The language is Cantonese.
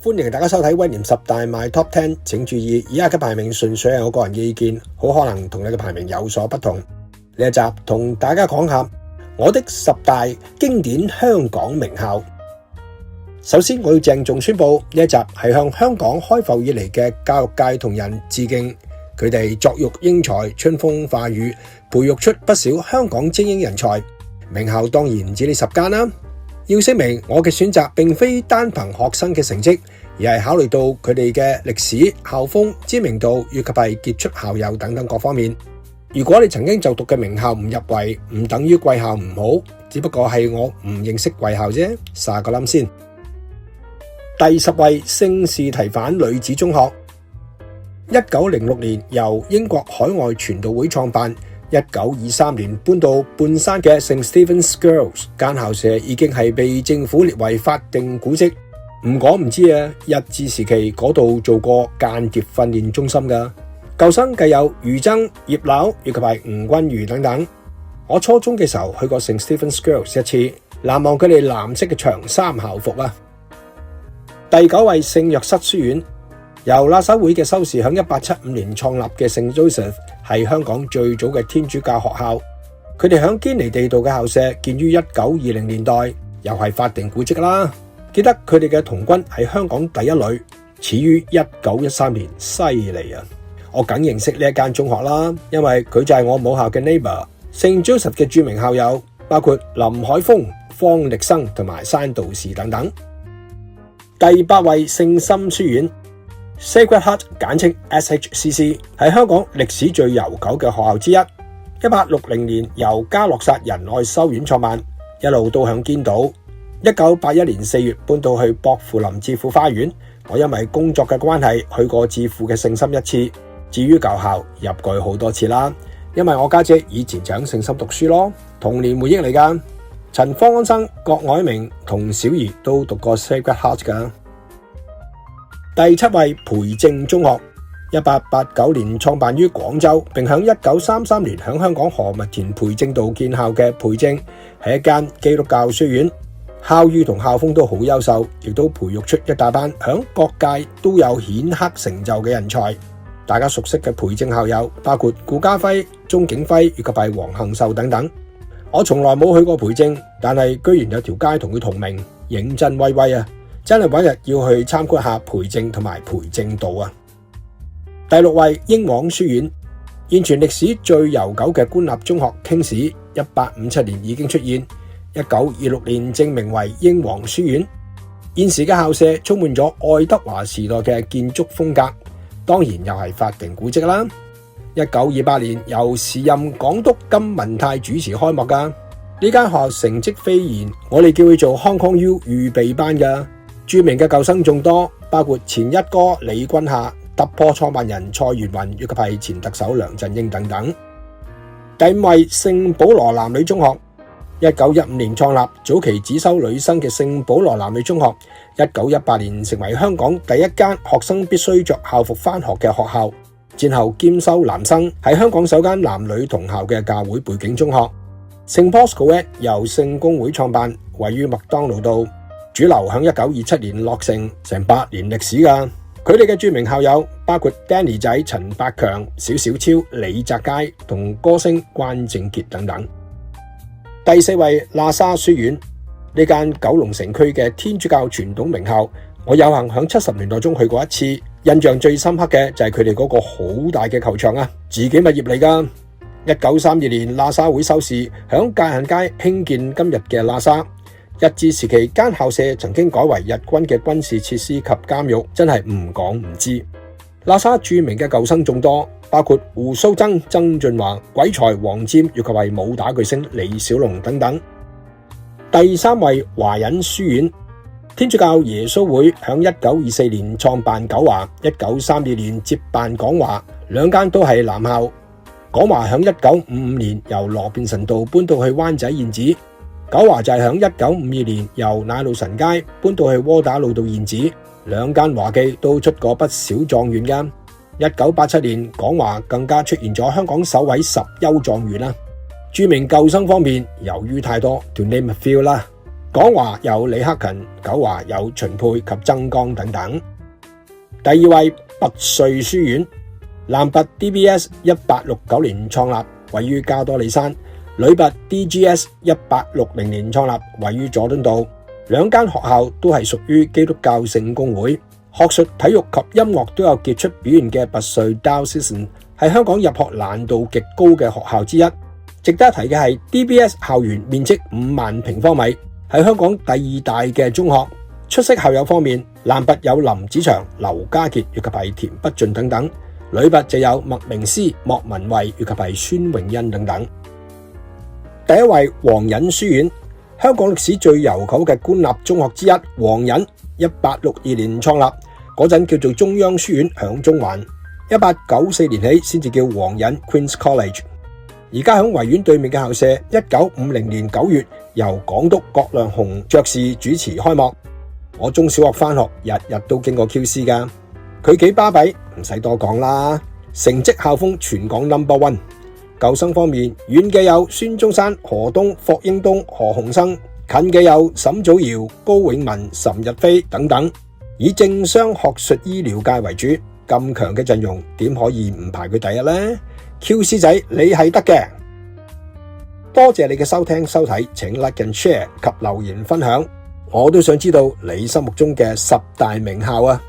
歡迎大家收睇威廉十大 My Top 10，請注意以下嘅排名純粹係我個人嘅意見，好可能同你嘅排名有所不同。呢一集同大家講下我的十大經典香港名校。首先我要鄭重宣布，呢一集係向香港開埠以嚟嘅教育界同仁致敬，佢哋作育英才，春風化雨，培育出不少香港精英人才。名校當然唔止呢10間啦。要聲明，我嘅選擇並非單憑學生嘅成績，而係考慮到佢哋嘅歷史、校風、知名度以及係傑出校友等等各方面。如果你曾經就讀嘅名校唔入圍，唔等於貴校唔好，只不過係我唔認識貴校啫。撒個冧先。第10位，聖士提反女子中學，1906年由英國海外傳道會創辦。1923年搬到半山嘅聖 Stephen's Girls 間校舍已經係被政府列為法定古蹟。唔講唔知啊，日治時期嗰度做過間諜訓練中心噶，舊生計有余爭、葉劉以及係吳君如等等。我初中嘅時候去過聖 Stephen's Girls 一次，難忘佢哋藍色嘅長衫校服啊。第9位，聖若瑟書院，由喇沙會嘅修士喺1875年創立嘅聖 Joseph 係香港最早嘅天主教學校。佢哋喺堅尼地道嘅校舍建於1920年代，又係法定古蹟啦。記得佢哋嘅童軍係香港第一女，始於1913年，犀利啊！我梗認識呢一間中學啦，因為佢就係我母校嘅 neighbor。聖 Joseph 嘅著名校友包括林海峰、方力申同埋山道士等等。第8位，聖心書院，Sacred Heart 簡稱 SHCC， 係香港歷史最悠久嘅學校之一。1860年由嘉諾撒仁愛修院創辦，一路都響堅道。1981年4月搬到去薄扶林智庫花園。我因為工作嘅關係去過智庫嘅聖心一次。至於舊校入過去好多次啦，因為我家姐以前就喺聖心讀書咯，童年回憶嚟噶。陳方安生、郭藹明同小儀都讀過 Sacred Heart 噶。第7位，培正中學，1889年創辦於廣州，並喺1933年喺香港何文田培正道建校嘅培正，係一間基督教書院，校譽同校風都好優秀，亦都培育出一大班喺各界都有顯赫成就嘅人才。大家熟悉嘅培正校友包括顧嘉輝、鍾景輝以及係黃杏秀等等。我從來冇去過培正，但係居然有條街同佢同名，認真威威啊！真係搵日要去參觀下培正同埋培正道啊！第6位，英皇書院，現存歷史最悠久嘅官立中學傾史，1857年已經出現，1926年正名為英皇書院。現時嘅校舍充滿咗愛德華時代嘅建築風格，當然又係法定古蹟啦。1928年由時任港督金文泰主持開幕噶，呢間學校成績斐然，我哋叫佢做 Hong Kong U 預備班噶。著名嘅舊生眾多，包括前一哥李君夏、突破創辦人蔡元雲以及係前特首梁振英等等。第5位，聖保羅男女中學，1915年創立，早期只收女生嘅聖保羅男女中學，1918年成為香港第一間學生必須着校服返學嘅學校。戰後兼收男生，係香港首間男女同校嘅教會背景中學。聖 Paul's Collegiate 由聖公會創辦，位於麥當勞道。主流喺1927年落成，成8年歷史噶。佢哋嘅著名校友包括 Danny 仔、陳百強、小小超、李澤楷同歌星關正傑等等。第4位，喇沙書院，呢間九龍城區嘅天主教傳統名校，我有幸喺70年代中去過一次，印象最深刻嘅就係佢哋嗰個好大嘅球場啊，自己物業嚟噶。1932年喇沙會修士喺界限街興建今日嘅喇沙。日治時期間校舍曾經改為日軍嘅軍事設施及監獄，真係唔講唔知。喇沙著名嘅舊生眾多，包括胡鬚曾、曾俊華、鬼才黃霑以及係武打巨星李小龍等等。第3位，華仁書院，天主教耶穌會喺1924年創辦九華，1932年接辦廣華，兩間都係男校。廣華喺1955年由羅便臣道搬到去灣仔燕子。九華就係喺1952年由奶路臣街搬到去窩打老道燕子，兩間華記都出過不少狀元噶。1987年廣華更加出現咗香港首位10優狀元啦。著名舊生方面，由於太多 to name a few 啦，港華有李克勤，九華有秦沛及曾江等等。第二位，拔萃書院，男拔 DBS 1869年創立，位於加多利山；女拔 DGS 1860年創立，位於佐敦道。兩間學校都係屬於基督教聖公會，學術、體育及音樂都有傑出表現嘅拔萃 Diocesan 係香港入學難度極高嘅學校之一。值得一提嘅係 DBS 校園面積5萬平方米，係香港第二大嘅中學。出色校友方面，男拔有林子祥、劉家傑以及係田北俊等等，女拔就有麥明詩、莫文蔚以及係孫穎欣等等。第一位，皇仁書院，香港歷史最悠久嘅官立中學之一。皇仁1862年創立，嗰陣叫做中央書院，響中環。1894年起先至叫皇仁 Queen's College。而家響維園對面嘅校舍，1950年9月由港督葛量洪爵士主持開幕。我中小學返學日日都經過 QC 噶，佢幾巴閉，唔使多講啦。成績校風全港 No.1。舊生方面，遠嘅有孫中山、何東、霍英東、何鴻燊；近嘅有沈祖堯、高永文、岑日飛等等。以政商學術醫療界為主，咁強嘅陣容，點可以唔排佢第一呢？ QC 仔，你係得嘅。多謝你嘅收聽收睇，請 Like and Share 及留言分享。我都想知道你心目中嘅10大名校啊！